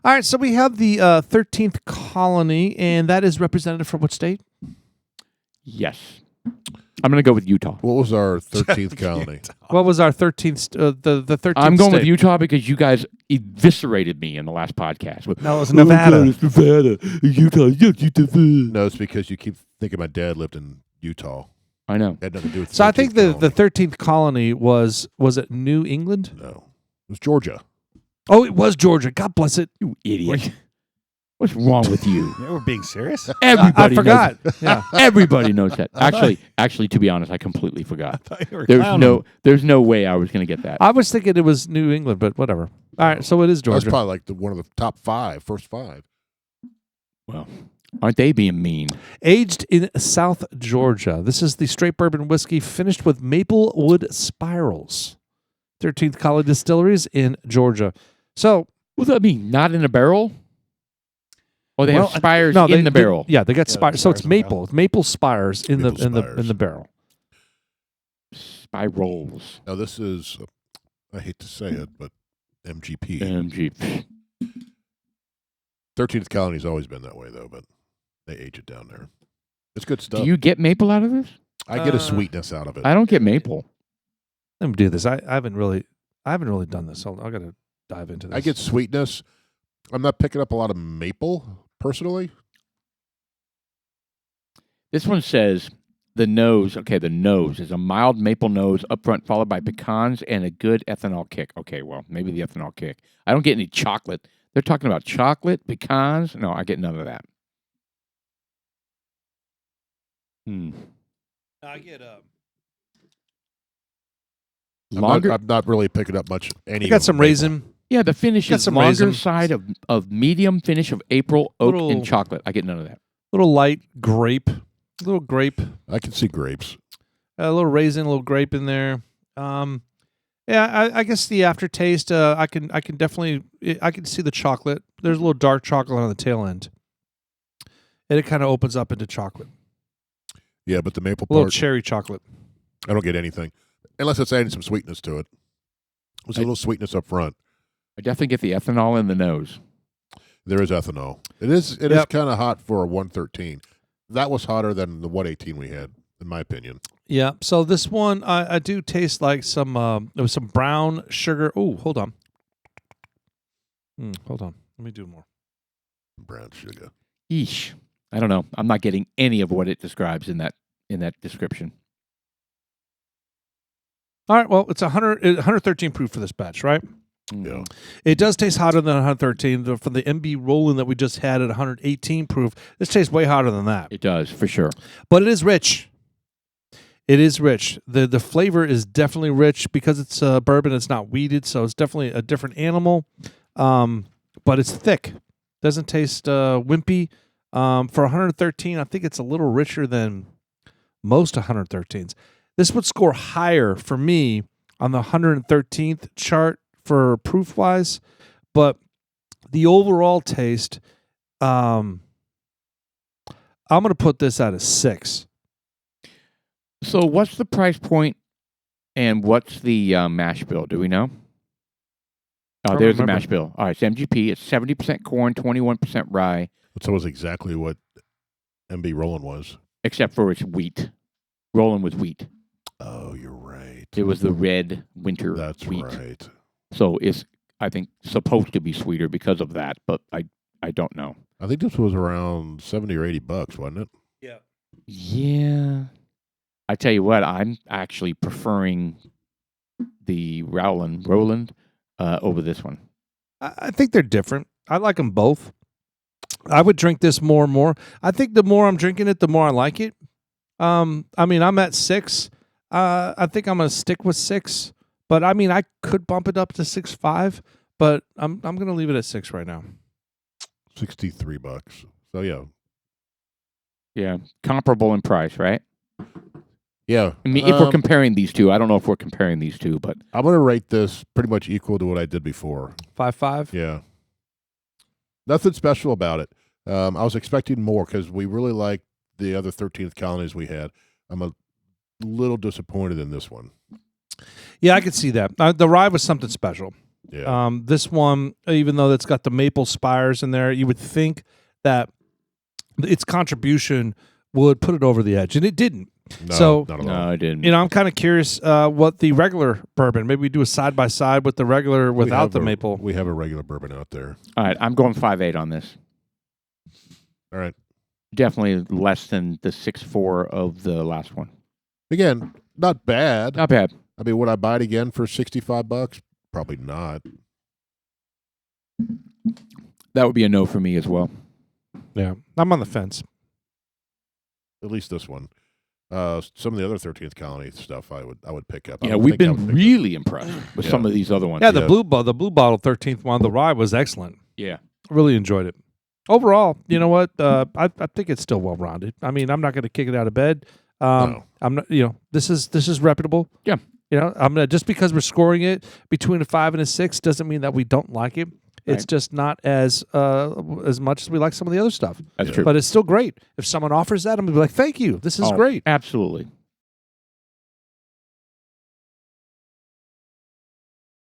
All right, so we have the 13th colony, and that is represented from what state? Yes. I'm going to go with Utah. What was our 13th colony? What was our 13th? The 13th. I'm going state? with Utah because you guys eviscerated me in the last podcast. No, it was Nevada. It's Nevada. Utah. Utah. No, it's because you keep thinking my dad lived in Utah. I know. It had nothing to do with So I think the 13th colony. 13th colony was it New England? No, it was Georgia. Oh, it was Georgia. God bless it. You idiot. What's wrong with you? Yeah, we're being serious. Everybody I forgot. Yeah. Knows, everybody knows that. Actually, to be honest, I completely forgot. I thought you were There's no way I was going to get that. I was thinking it was New England, but whatever. All right, so it is That was Georgia. probably like one of the top first five. Well, aren't they being mean? Aged in South Georgia. This is the straight bourbon whiskey finished with maple wood spirals. 13th Colony Distilleries in Georgia. So, What does that mean? Not in a barrel? Or they have spires no, in the barrel? Yeah, they got spires. So it's spires in the maple. It's maple spires in Maple the spires. in the barrel. Spirals. Now this is, I hate to say it, but MGP. MG. 13th colony's always been that way though, but they age it down there. It's good stuff. Do you get maple out of this? I get a sweetness out of it. I don't get maple. Let me do this. I haven't really done this. So I got to dive into this. I get sweetness. I'm not picking up a lot of maple personally. This one says the nose. Okay, the nose is a mild maple nose up front, followed by pecans and a good ethanol kick. Okay, well, maybe the ethanol kick. I don't get any chocolate. They're talking about chocolate, pecans. No, I get none of that. I get Longer. I'm not really picking up much. I got some raisin. Yeah, the finish Got is some longer raisin. side of medium finish of April, oak, Little- and chocolate. I get none of that. Little light grape. Little grape. I can see grapes. A little raisin, a little grape in there. Yeah, I guess the aftertaste. I can definitely. I can see the chocolate. There's a little dark chocolate on the tail end, and it kind of opens up into chocolate. Yeah, but the maple A little part, cherry chocolate. I don't get anything unless it's adding some sweetness to it. There's a little sweetness up front. I definitely get the ethanol in the nose. There is ethanol. It is Yep. kind of hot for a 113. That was hotter than the 118 we had, in my opinion. Yeah. So this one, I do taste like some. There was some brown sugar. Oh, hold on. Hold on. Let me do more. Brown sugar. Yeesh. I don't know. I'm not getting any of what it describes in that description. All right. Well, it's 113 proof for this batch, right? Yeah. It does taste hotter than 113. From the MB Roland that we just had at 118 proof, this tastes way hotter than that. It does, for sure. But it is rich. It is rich. The flavor is definitely rich because it's bourbon. It's not weeded, so it's definitely a different animal. But it's thick. Doesn't taste wimpy. For 113, I think it's a little richer than most 113s. This would score higher for me on the 113th chart for proof wise, but the overall taste, I'm going to put this at a 6. So what's the price point and what's the mash bill? Do we know? Oh, there's the mash bill. All right, it's MGP. It's 70% corn, 21% rye. So it was exactly what MB Roland was. Except for it's wheat. Rolling with wheat. Oh, you're right. It was the red winter That's wheat. right. So it's, I think, supposed to be sweeter because of that, but I don't know. I think this was around $70 or $80, wasn't it? Yeah. Yeah. I tell you what, I'm actually preferring the Roland over this one. I think they're different. I like them both. I would drink this more and more. I think the more I'm drinking it, the more I like it. I mean, I'm at 6. I think I'm going to stick with 6. But, I mean, I could bump it up to 6.5. But I'm going to leave it at 6 right now. $63. So, yeah. Yeah. Comparable in price, right? Yeah. I mean, if we're comparing these two, I don't know if we're comparing these two, but I'm going to rate this pretty much equal to what I did before. 5.5? Yeah. Nothing special about it. I was expecting more because we really liked the other 13th colonies we had. I'm a little disappointed in this one. Yeah, I could see that. The rye was something special. Yeah. This one, even though it's got the maple spires in there, you would think that its contribution would put it over the edge, and it didn't. No, So, not at all. No, I didn't. I'm kind of curious what the regular bourbon. Maybe we do a side by side with the regular We without have the a- maple. We have a regular bourbon out there. All right, I'm going 5.8 on this. All right. Definitely less than the 6.4 of the last one. Again, not bad. Not bad. I mean, would I buy it again for $65? Probably not. That would be a no for me as well. Yeah, I'm on the fence. At least this one. Some of the other 13th Colony stuff I would pick up. I Yeah, would we've think I would been pick really impressed with Yeah. some of these other ones. Yeah, the Yeah. blue bottle 13th one, the rye was excellent. Yeah. Really enjoyed it. Overall, you know what? I think it's still well rounded. I mean, I'm not going to kick it out of bed. No. I'm not. This is reputable. Yeah. I'm gonna, just because we're scoring it between a 5 and a 6 doesn't mean that we don't like it. It's Right. just not as much as we like some of the other stuff. That's Yeah. true. But it's still great. If someone offers that, I'm gonna be like, thank you. This is Oh, great. Absolutely.